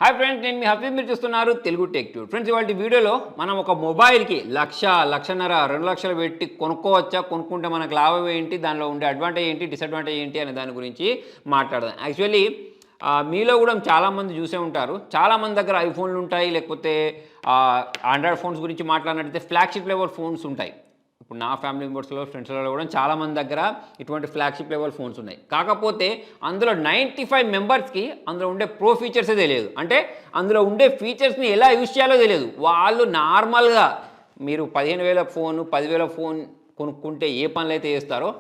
Hi friends, నేను మీ హఫీజ్. మీరు చూస్తున్నారు తెలుగు టెక్ ట్యూబ్. ఫ్రెండ్స్, ఇవాళ వీడియోలో మనం ఒక మొబైల్కి లక్షన్నర 2 లక్షలు పెట్టి కొనుక్కోవచ్చా, కొనుక్కుంటే మనకు లాభం ఏంటి, దానిలో ఉండే అడ్వాంటేజ్ ఏంటి, డిసడ్వాంటేజ్ ఏంటి అనే దాని గురించి మాట్లాడదాం. యాక్చువల్లీ మీలో కూడా చాలామంది చూసే ఉంటారు, చాలామంది దగ్గర ఐఫోన్లు ఉంటాయి, లేకపోతే ఆండ్రాయిడ్ ఫోన్స్ గురించి మాట్లాడినట్టయితే ఫ్లాగ్షిప్ లెవెల్ ఫోన్స్ ఉంటాయి. ఇప్పుడు నా ఫ్యామిలీ మెంబర్స్లో, ఫ్రెండ్స్లలో కూడా చాలామంది దగ్గర ఇటువంటి ఫ్లాగ్షిప్ లెవెల్ ఫోన్స్ ఉన్నాయి. కాకపోతే అందులో 95 మెంబర్స్కి అందులో ఉండే ప్రో ఫీచర్సే తెలియదు. అంటే అందులో ఉండే ఫీచర్స్ని ఎలా యూజ్ చేయాలో తెలియదు. వాళ్ళు నార్మల్గా మీరు 15,000 ఫోన్, 10,000 ఫోన్ కొనుక్కుంటే ఏ పనులు అయితే చేస్తారో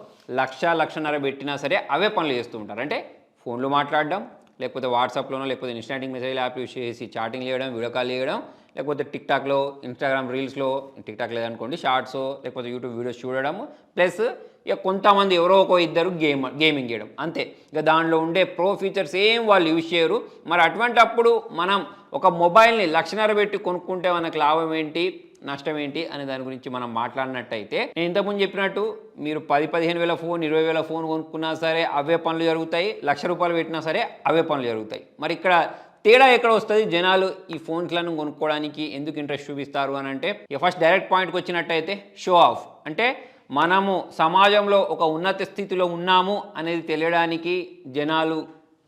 లక్షన్నర పెట్టినా సరే అవే పనులు చేస్తూ ఉంటారు. అంటే ఫోన్లు మాట్లాడడం, లేకపోతే వాట్సాప్లోనో లేకపోతే ఇన్స్టాంటింగ్ మెసేజ్ యాప్ యూజ్ చేసి చాటింగ్ చేయడం, వీడియో కాల్ చేయడం, లేకపోతే టిక్టాక్లో, ఇన్స్టాగ్రామ్ రీల్స్లో, టిక్టాక్ లేదనుకోండి షార్ట్స్, లేకపోతే యూట్యూబ్ వీడియోస్ చూడడం, ప్లస్ ఇక కొంతమంది ఎవరో ఒక ఇద్దరు గేమింగ్ చేయడం, అంతే. ఇక దానిలో ఉండే ప్రో ఫీచర్స్ ఏం వాళ్ళు యూజ్ చేయరు. మరి అటువంటప్పుడు మనం ఒక మొబైల్ని లక్షన్నర పెట్టి కొనుక్కుంటే మనకు లాభం ఏంటి, నష్టం ఏంటి అనే దాని గురించి మనం మాట్లాడినట్టయితే, నేను ఇంతకుముందు చెప్పినట్టు మీరు 10-15 వేల ఫోన్, 20 వేల ఫోన్ కొనుక్కున్నా సరే అవే పనులు జరుగుతాయి, ₹1,00,000 పెట్టినా సరే అవే పనులు జరుగుతాయి. మరి ఇక్కడ తేడా ఎక్కడ వస్తుంది? జనాలు ఈ ఫోన్స్లను కొనుక్కోవడానికి ఎందుకు ఇంట్రెస్ట్ చూపిస్తారు అని అంటే, ఫస్ట్ డైరెక్ట్ పాయింట్కి వచ్చినట్టయితే షో ఆఫ్. అంటే మనము సమాజంలో ఒక ఉన్నత స్థితిలో ఉన్నాము అనేది తెలియడానికి జనాలు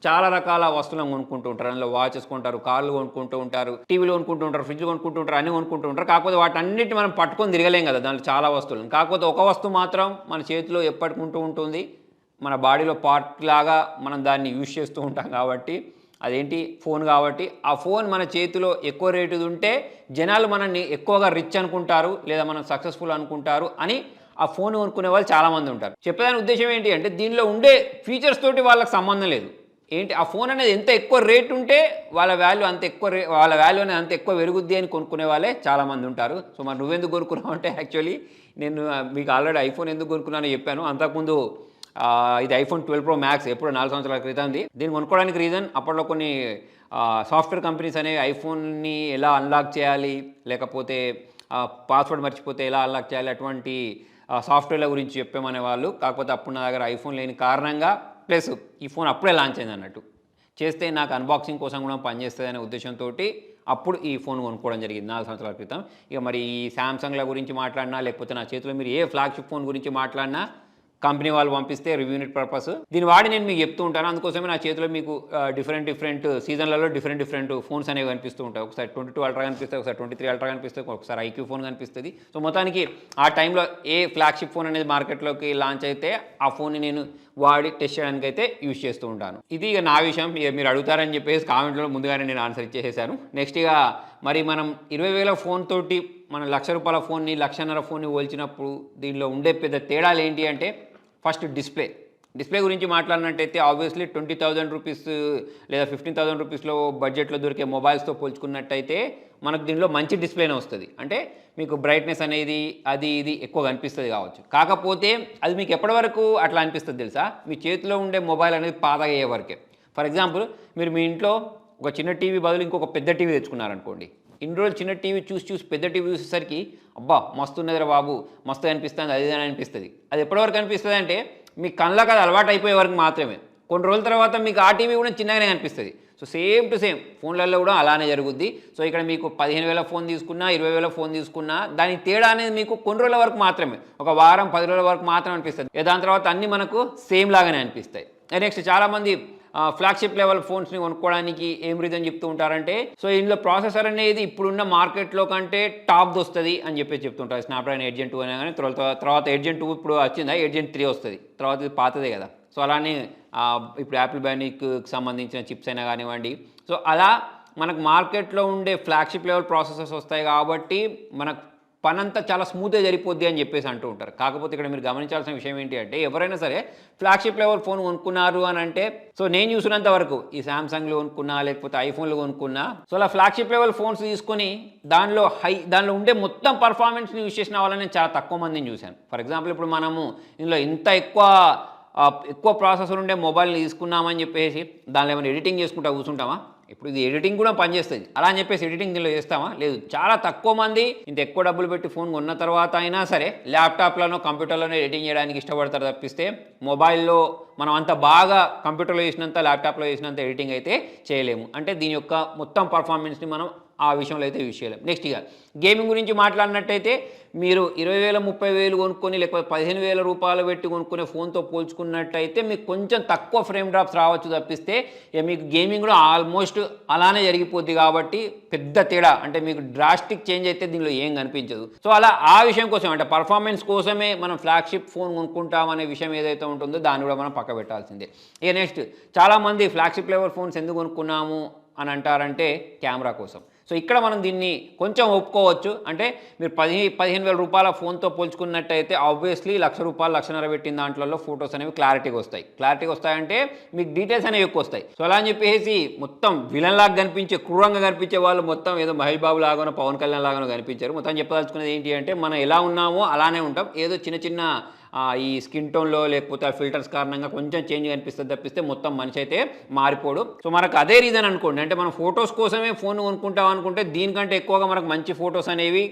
చాలా రకాల వస్తువులను కొనుక్కుంటూ ఉంటారు. అందులో వాచెస్ కొంటారు, కార్లు కొనుక్కుంటూ ఉంటారు, టీవీలు కొనుక్కుంటూ ఉంటారు, ఫ్రిడ్జ్ కొనుక్కుంటూ ఉంటారు, అన్నీ కొనుక్కుంటూ ఉంటారు. కాకపోతే వాటన్నిటిని మనం పట్టుకొని తిరగలేం కదా, దాంట్లో చాలా వస్తువులు. కాకపోతే ఒక వస్తువు మాత్రం మన చేతిలో ఎప్పటికుంటూ ఉంటుంది, మన బాడీలో పార్ట్ లాగా మనం దాన్ని యూజ్ చేస్తూ ఉంటాం. కాబట్టి అదేంటి? ఫోన్. కాబట్టి ఆ ఫోన్ మన చేతిలో ఎక్కువ రేటుది ఉంటే జనాలు మనల్ని ఎక్కువగా రిచ్ అనుకుంటారు, లేదా మనం సక్సెస్ఫుల్ అనుకుంటారు అని ఆ ఫోన్ కొనుక్కునే వాళ్ళు చాలామంది ఉంటారు. చెప్పేదాని ఉద్దేశం ఏంటి అంటే, దీనిలో ఉండే ఫీచర్స్ తోటి వాళ్ళకి సంబంధం లేదు. ఏంటి, ఆ ఫోన్ అనేది ఎంత ఎక్కువ రేట్ ఉంటే వాళ్ళ వాల్యూ అనేది అంత ఎక్కువ పెరుగుద్ది అని కొనుక్కునే వాళ్ళే చాలామంది ఉంటారు. సో మరి నువ్వెందుకు కొనుక్కున్నావు అంటే, యాక్చువల్లీ నేను మీకు ఆల్రెడీ ఐఫోన్ ఎందుకు కొనుక్కున్నానో చెప్పాను. అంతకుముందు ఇది ఐఫోన్ 12 Pro Max, ఎప్పుడు 4 సంవత్సరాల క్రితంది. దీన్ని కొనుక్కోవడానికి రీజన్, అప్పట్లో కొన్ని సాఫ్ట్వేర్ కంపెనీస్ అనేవి ఐఫోన్ని ఎలా అన్లాక్ చేయాలి, లేకపోతే పాస్వర్డ్ మర్చిపోతే ఎలా అన్లాక్ చేయాలి, అటువంటి సాఫ్ట్వేర్ల గురించి చెప్పామనే వాళ్ళు. కాకపోతే అప్పుడు నా దగ్గర ఐఫోన్ లేని కారణంగా, ప్లస్ ఈ ఫోన్ అప్పుడే లాంచ్ అయింది అన్నట్టు, చేస్తే నాకు అన్బాక్సింగ్ కోసం కూడా పనిచేస్తుంది అనే ఉద్దేశంతో అప్పుడు ఈ ఫోన్ కొనుక్కోవడం జరిగింది 4 సంవత్సరాల క్రితం. ఇక మరి ఈ శాంసంగ్ల గురించి మాట్లాడినా, లేకపోతే నా చేతిలో మీరు ఏ ఫ్లాగ్షిప్ ఫోన్ గురించి మాట్లాడినా కంపెనీ వాళ్ళు పంపిస్తే రివ్యూ యూనిట్ పర్పస్ దీని వాడి నేను మీకు చెప్తూ ఉంటాను. అందుకోసమే నా చేతిలో మీకు డిఫరెంట్ సీజన్లలో డిఫరెంట్ ఫోన్స్ అనేవి కనిపిస్తూ ఉంటాయి. ఒకసారి 22 అల్ట్రా కనిపిస్తుంది, ఒకసారి 23 అల్ట్రా కనిపిస్తుంది, ఒకసారి ఐక్యూ ఫోన్ కనిపిస్తుంది. సో మొత్తానికి ఆ టైంలో ఏ ఫ్లాగ్షిప్ ఫోన్ అనేది మార్కెట్లోకి లాంచ్ అయితే ఆ ఫోన్ని నేను వాడి టెస్ట్ చేయడానికి అయితే యూజ్ చేస్తూ ఉంటాను. ఇది ఇక నా విషయం. ఇక మీరు అడుగుతారని చెప్పేసి కామెంట్లో ముందుగానే నేను ఆన్సర్ ఇచ్చేసాను. నెక్స్ట్ ఇక మరి మనం 20,000 ఫోన్ తోటి మనం ₹1,00,000 ఫోన్ని, లక్షన్నర ఫోన్ని పోల్చినప్పుడు దీనిలో ఉండే పెద్ద తేడాలు ఏంటి అంటే, ఫస్ట్ డిస్ప్లే గురించి మాట్లాడినట్టయితే ఆబ్వియస్లీ 20,000 రూపీస్ లేదా 15,000 రూపీస్లో బడ్జెట్లో దొరికే మొబైల్స్తో పోల్చుకున్నట్టయితే మనకు దీనిలో మంచి డిస్ప్లేనే వస్తుంది. అంటే మీకు బ్రైట్నెస్ అనేది అది ఇది ఎక్కువ కనిపిస్తుంది కావచ్చు. కాకపోతే అది మీకు ఎప్పటి వరకు అట్లా అనిపిస్తుంది తెలుసా? మీ చేతిలో ఉండే మొబైల్ అనేది పాతగా అయ్యే వరకే. ఫర్ ఎగ్జాంపుల్, మీరు మీ ఇంట్లో ఒక చిన్న టీవీ బదులు ఇంకొక పెద్ద టీవీ తెచ్చుకున్నారనుకోండి. ఇన్ని రోజులు చిన్న టీవీ చూసి పెద్ద టీవీ చూసేసరికి అబ్బా మస్తు ఉన్నదిరా బాబు, మస్తు అనిపిస్తుంది, అది అని అనిపిస్తుంది. అది ఎప్పటివరకు అనిపిస్తుంది అంటే, మీ కళ్ళకి అది అలవాటు అయిపోయే వరకు మాత్రమే. కొన్ని రోజుల తర్వాత మీకు ఆ టీవీ కూడా చిన్నగానే కనిపిస్తుంది. సో సేమ్ టు సేమ్ ఫోన్లలో కూడా అలానే జరుగుద్ది. సో ఇక్కడ మీకు 15,000 ఫోన్ తీసుకున్నా, 20,000 ఫోన్ తీసుకున్నా దాని తేడా అనేది మీకు కొన్ని రోజుల వరకు మాత్రమే, ఒక వారం 10 రోజుల వరకు మాత్రమే అనిపిస్తుంది. దాని తర్వాత అన్నీ మనకు సేమ్ లాగానే అనిపిస్తాయి. నెక్స్ట్ చాలామంది ఫ్లాగ్షిప్ లెవెల్ ఫోన్స్ని కొనుక్కోవడానికి ఏం రీజన్ చెప్తూ ఉంటారంటే, సో ఇందులో ప్రాసెసర్ అనేది ఇప్పుడున్న మార్కెట్లో కంటే టాప్ది వస్తుంది అని చెప్తుంటారు. స్నాప్డ్రాగన్ 8 Gen 2 అనే కానీ తర్వాత 8 Gen 2 ఇప్పుడు వచ్చిందా, 8 Gen 3 వస్తుంది. తర్వాత ఇది పాతదే కదా. సో అలానే ఇప్పుడు యాపిల్ బైనిక్కి సంబంధించిన చిప్స్ అయినా కానివ్వండి. సో అలా మనకు మార్కెట్లో ఉండే ఫ్లాగ్షిప్ లెవెల్ ప్రాసెసర్స్ వస్తాయి కాబట్టి మనకు పనంతా చాలా స్మూత్గా జరిపోద్ది అని చెప్పేసి అంటూ ఉంటారు. కాకపోతే ఇక్కడ మీరు గమనించాల్సిన విషయం ఏంటి అంటే, ఎవరైనా సరే ఫ్లాగ్షిప్ లెవెల్ ఫోన్ కొనుక్కున్నారు అని అంటే, సో నేను చూసినంత వరకు ఈ శాంసంగ్లు కొనుక్కున్నా, లేకపోతే ఐఫోన్లు కొనుక్కున్నా, సో అలా ఫ్లాగ్షిప్ లెవెల్ ఫోన్స్ తీసుకొని దానిలో దానిలో ఉండే మొత్తం పర్ఫార్మెన్స్ని యూజ్ చేసిన వాళ్ళని నేను చాలా తక్కువ మందిని చూశాను. ఫర్ ఎగ్జాంపుల్, ఇప్పుడు మనము ఇందులో ఇంత ఎక్కువ ప్రాసెసర్ ఉండే మొబైల్ని తీసుకున్నామని చెప్పేసి దానిలో ఏమైనా ఎడిటింగ్ చేసుకుంటా కూర్చుంటామా? ఇప్పుడు ఇది ఎడిటింగ్ కూడా పనిచేస్తుంది. అలా అని చెప్పేసి ఎడిటింగ్ దీనిలో చేస్తామా? లేదు. చాలా తక్కువ మంది ఇంత ఎక్కువ డబ్బులు పెట్టి ఫోన్ కొన్న తర్వాత అయినా సరే ల్యాప్టాప్లోనో కంప్యూటర్లోనో ఎడిటింగ్ చేయడానికి ఇష్టపడతారు తప్పిస్తే మొబైల్లో మనం అంత బాగా కంప్యూటర్లో చేసినంత ల్యాప్టాప్లో చేసినంత ఎడిటింగ్ అయితే చేయలేము. అంటే దీని యొక్క మొత్తం పర్ఫార్మెన్స్ని మనం ఆ విషయంలో అయితే యూజ్ చేయలేము. నెక్స్ట్ ఇక గేమింగ్ గురించి మాట్లాడినట్టయితే మీరు 20,000 30,000 కొనుక్కొని లేకపోతే 15,000 రూపాయలు పెట్టి కొనుక్కునే ఫోన్తో పోల్చుకున్నట్టయితే మీకు కొంచెం తక్కువ ఫ్రేమ్ డ్రాప్స్ రావచ్చు తప్పిస్తే ఇక మీకు గేమింగ్ కూడా ఆల్మోస్ట్ అలానే జరిగిపోద్ది కాబట్టి పెద్ద తేడా అంటే మీకు డ్రాస్టిక్ చేంజ్ అయితే దీనిలో ఏం కనిపించదు. సో అలా ఆ విషయం కోసం అంటే పర్ఫార్మెన్స్ కోసమే మనం ఫ్లాగ్షిప్ ఫోన్ కొనుక్కుంటాం అనే విషయం ఏదైతే ఉంటుందో దాన్ని కూడా మనం పక్క పెట్టాల్సిందే. ఇక నెక్స్ట్ చాలామంది ఫ్లాగ్షిప్ లెవెల్ ఫోన్స్ ఎందుకు కొనుక్కున్నాము అని అంటారంటే కెమెరా కోసం. సో ఇక్కడ మనం దీన్ని కొంచెం ఒప్పుకోవచ్చు. అంటే మీరు 15,000 రూపాయల ఫోన్తో పోల్చుకున్నట్టయితే ఆబ్వియస్లీ ₹1,00,000 1,50,000 పెట్టిన దాంట్లో ఫొటోస్ అనేవి క్లారిటీగా వస్తాయంటే మీకు డీటెయిల్స్ అనేవి ఎక్కువ వస్తాయి. సో అలా అని చెప్పేసి మొత్తం విలన్ లాగా కనిపించే క్రూరంగా కనిపించే వాళ్ళు మొత్తం ఏదో మహేష్ బాబు లాగానో పవన్ కళ్యాణ్ లాగానో కనిపించారు. మొత్తం చెప్పదలుచుకున్నది ఏంటి అంటే మనం ఎలా ఉన్నామో అలానే ఉంటాం. ఏదో చిన్న ఈ స్కిన్ టోన్లో లేకపోతే ఆ ఫిల్టర్స్ కారణంగా కొంచెం చేంజ్ కనిపిస్తుంది తప్పిస్తే మొత్తం మనిషి అయితే మారిపోడు. సో మనకు అదే రీజన్ అనుకోండి అంటే మనం ఫొటోస్ కోసమే ఫోన్ కొనుక్కుంటాం అనుకుంటే దీనికంటే ఎక్కువగా మనకు మంచి ఫొటోస్ అనేవి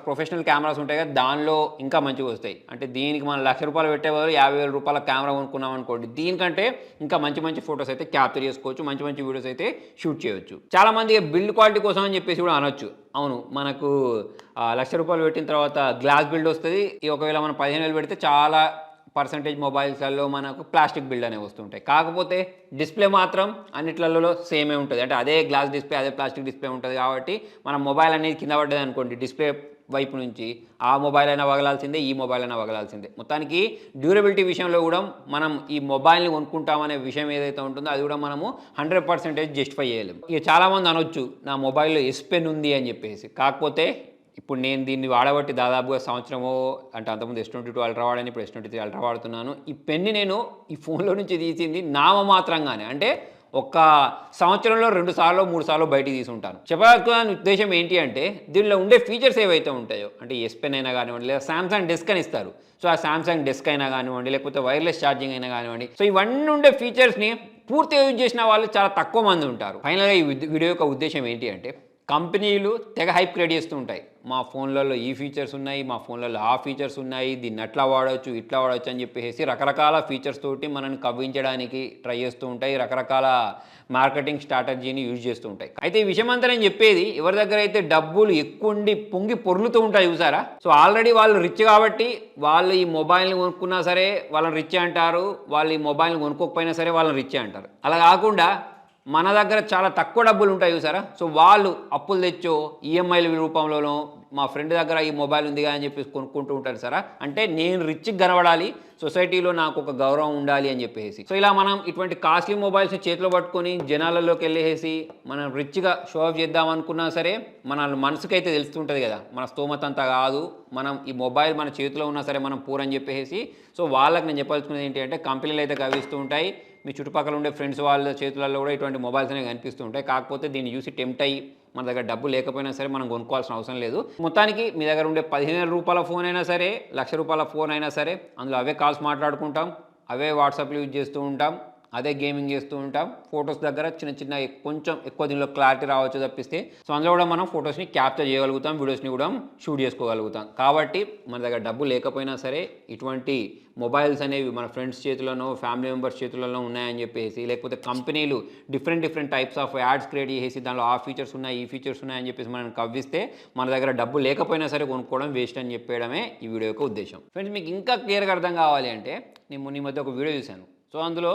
ప్రొఫెషనల్ కెమెరాస్ ఉంటాయి కదా దానిలో ఇంకా మంచిగా వస్తాయి. అంటే దీనికి మనం ₹1,00,000 పెట్టే బదులు ₹50,000 కెమెరా కొనుక్కున్నాం అనుకోండి దీనికంటే ఇంకా మంచి ఫొటోస్ అయితే క్యాప్చర్ చేసుకోవచ్చు, మంచి వీడియోస్ అయితే షూట్ చేయొచ్చు. చాలామంది బిల్డ్ క్వాలిటీ కోసం అని చెప్పేసి కూడా అనొచ్చు. అవును మనకు ₹1,00,000 పెట్టిన తర్వాత గ్లాస్ బిల్డ్ వస్తుంది. ఒకవేళ మనం 15,000 పెడితే చాలా పర్సంటేజ్ మొబైల్స్లలో మనకు ప్లాస్టిక్ బిల్డ్ అనేవి వస్తుంటాయి. కాకపోతే డిస్ప్లే మాత్రం అన్నిట్లలో సేమే ఉంటుంది. అంటే అదే గ్లాస్ డిస్ప్లే అదే ప్లాస్టిక్ డిస్ప్లే ఉంటుంది కాబట్టి మనం మొబైల్ అనేది కింద పడ్డది అనుకోండి డిస్ప్లే వైపు నుంచి ఆ మొబైల్ అయినా వగలాల్సిందే ఈ మొబైల్ అయినా వగలాల్సిందే. మొత్తానికి డ్యూరబిలిటీ విషయంలో కూడా మనం ఈ మొబైల్ని కొనుక్కుంటామనే విషయం ఏదైతే ఉంటుందో అది కూడా మనము 100% జస్టిఫై చేయలేము. ఇక చాలామంది అనొచ్చు నా మొబైల్లో ఎస్ పెన్ ఉంది అని చెప్పేసి. కాకపోతే ఇప్పుడు నేను దీన్ని వాడబట్టి దాదాపుగా సంవత్సరమో అంటే అంతకుముందు S22 అల్ట్రా వాడాను, ఇప్పుడు S23 అల్ట్రా వాడుతున్నాను. ఈ పెన్ని నేను ఈ ఫోన్లో నుంచి తీసింది నామమాత్రంగానే. అంటే ఒక సంవత్సరంలో 2 సార్లు 3 సార్లు బయటికి తీసుంటాను. చెప్పాల్సిన ఉద్దేశం ఏంటి అంటే దీనిలో ఉండే ఫీచర్స్ ఏవైతే ఉంటాయో అంటే ఎస్ పెన్ అయినా కానివ్వండి లేదా సామ్సంగ్ డెస్క్ అని ఇస్తారు. సో ఆ సామ్సంగ్ డెస్క్ అయినా కానివ్వండి లేకపోతే వైర్లెస్ ఛార్జింగ్ అయినా కానివ్వండి సో ఇవన్నీ ఉండే ఫీచర్స్ని పూర్తిగా యూజ్ చేసిన వాళ్ళు చాలా తక్కువ మంది ఉంటారు. ఫైనల్గా ఈ వీడియో యొక్క ఉద్దేశం ఏంటి అంటే కంపెనీలు తెగ హైప్ క్రియేట్ చేస్తూ ఉంటాయి. మా ఫోన్లలో ఈ ఫీచర్స్ ఉన్నాయి, మా ఫోన్లలో ఆ ఫీచర్స్ ఉన్నాయి, దీన్ని అట్లా వాడవచ్చు ఇట్లా వాడవచ్చు అని చెప్పేసి రకరకాల ఫీచర్స్ తోటి మనల్ని కవ్వించడానికి ట్రై చేస్తూ ఉంటాయి. రకరకాల మార్కెటింగ్ స్ట్రాటజీని యూజ్ చేస్తూ ఉంటాయి. అయితే ఈ విషయం అంతా నేను చెప్పేది ఎవరి దగ్గర అయితే డబ్బులు ఎక్కువ ఉండి పొంగి పొర్లుతూ ఉంటాయి చూసారా. సో ఆల్రెడీ వాళ్ళు రిచ్ కాబట్టి వాళ్ళు ఈ మొబైల్ని కొనుక్కున్నా సరే వాళ్ళని రిచ్ అంటారు, వాళ్ళు ఈ మొబైల్ని కొనుక్కోకపోయినా సరే వాళ్ళని రిచ్ అంటారు. అలా కాకుండా మన దగ్గర చాలా తక్కువ డబ్బులు ఉంటాయి చూసారా. సో వాళ్ళు అప్పులు తెచ్చో ఈఎంఐల రూపంలోనో మా ఫ్రెండ్ దగ్గర ఈ మొబైల్ ఉందిగా అని చెప్పేసి కొనుక్కుంటూ ఉంటారు సారా. అంటే నేను రిచ్కి కనబడాలి, సొసైటీలో నాకు ఒక గౌరవం ఉండాలి అని చెప్పేసి. సో ఇలా మనం ఇటువంటి కాస్ట్లీ మొబైల్స్ని చేతిలో పట్టుకొని జనాలలోకి వెళ్ళేసి మనం రిచ్గా షో ఆఫ్ చేద్దాం అనుకున్నా సరే మన మనసుకైతే తెలుస్తుంటుంది కదా మన స్తోమత అంతా కాదు, మనం ఈ మొబైల్ మన చేతిలో ఉన్నా సరే మనం పూర్ అని చెప్పేసి. సో వాళ్ళకి నేను చెప్పాల్సుకునేది ఏంటి అంటే కంపెనీలు అయితే కవిస్తూ ఉంటాయి, మీ చుట్టుపక్కల ఉండే ఫ్రెండ్స్ వాళ్ళ చేతులలో కూడా ఇటువంటి మొబైల్స్ అనేవి కనిపిస్తూ ఉంటాయి. కాకపోతే దీన్ని చూసి టెంప్ట్ అయ్యి మన దగ్గర డబ్బు లేకపోయినా సరే మనం కొనుక్కోవాల్సిన అవసరం లేదు. మొత్తానికి మీ దగ్గర ఉండే ₹15,000 ఫోన్ అయినా సరే ₹1,00,000 ఫోన్ అయినా సరే అందులో అవే కాల్స్ మాట్లాడుకుంటాం, అవే వాట్సాప్లు యూజ్ చేస్తూ ఉంటాం, అదే గేమింగ్ చేస్తూ ఉంటాం. ఫొటోస్ దగ్గర చిన్న కొంచెం ఎక్కువ దీనిలో క్లారిటీ రావచ్చు తప్పిస్తే సో అందులో కూడా మనం ఫొటోస్ని క్యాప్చర్ చేయగలుగుతాం, వీడియోస్ని కూడా షూట్ చేసుకోగలుగుతాం. కాబట్టి మన దగ్గర డబ్బు లేకపోయినా సరే ఇటువంటి మొబైల్స్ అనేవి మన ఫ్రెండ్స్ చేతుల్లోనో ఫ్యామిలీ మెంబర్స్ చేతుల్లోనో ఉన్నాయని చెప్పేసి లేకపోతే కంపెనీలు different types of ads create చేసి దానిలో ఆ ఫీచర్స్ ఉన్నాయి ఈ ఫీచర్స్ ఉన్నాయని చెప్పేసి మనం కవ్విస్తే మన దగ్గర డబ్బు లేకపోయినా సరే కొనుక్కోవడం వేస్ట్ అని చెప్పేయడమే ఈ వీడియో యొక్క ఉద్దేశం. ఫ్రెండ్స్ మీకు ఇంకా క్లియర్గా అర్థం కావాలి అంటే నేను ఈ మధ్య ఒక వీడియో చూశాను. సో అందులో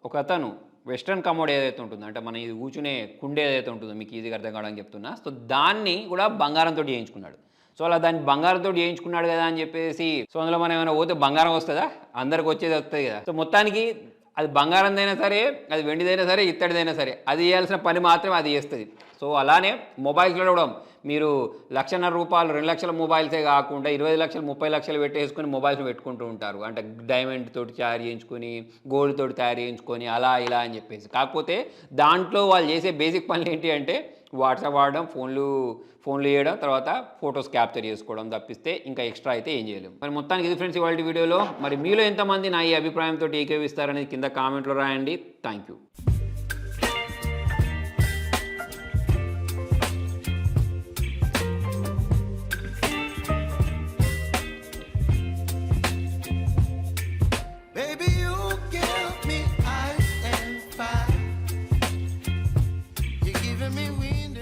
ఒక అతను వెస్ట్రన్ కమోడ్ ఏదైతే ఉంటుందో అంటే మన ఇది కూర్చునే కుండే ఏదైతే ఉంటుందో మీకు ఈజీగా అర్థం కావడానికి చెప్తున్నా. సో దాన్ని కూడా బంగారంతో చేయించుకున్నాడు. సో అలా దాన్ని బంగారంతో చేయించుకున్నాడు కదా అని చెప్పేసి సో అందులో మనం ఏమైనా పోతే బంగారం వస్తుందా, అందరికి వచ్చేది వస్తుంది కదా. సో మొత్తానికి అది బంగారందైనా సరే అది వెండిదైనా సరే ఇత్తడిదైనా సరే అది చేయాల్సిన పని మాత్రమే అది చేస్తుంది. సో అలానే మొబైల్స్లో కూడా మీరు ₹1,50,000 2 లక్షల మొబైల్సే కాకుండా 20 లక్షలు 30 లక్షలు పెట్టేసుకొని మొబైల్స్ పెట్టుకుంటూ ఉంటారు. అంటే డైమండ్ తోటి తయారు చేయించుకొని గోల్డ్ తోటి తయారు చేయించుకొని అలా ఇలా అని చెప్పేసి. కాకపోతే దాంట్లో వాళ్ళు చేసే బేసిక్ పనులు ఏంటి అంటే వాట్సాప్ వాడడం, ఫోన్లు చేయడం, తర్వాత ఫొటోస్ క్యాప్చర్ చేసుకోవడం తప్పిస్తే ఇంకా ఎక్స్ట్రా అయితే ఏం చేయలేము. మరి మొత్తానికి ఇది ఫ్రెండ్స్ ఇవాళ వీడియోలో. మరి మీలో ఎంతమంది నా ఈ అభిప్రాయంతో ఏకీవిస్తారనేది కింద కామెంట్లో రాయండి. Thank you. wind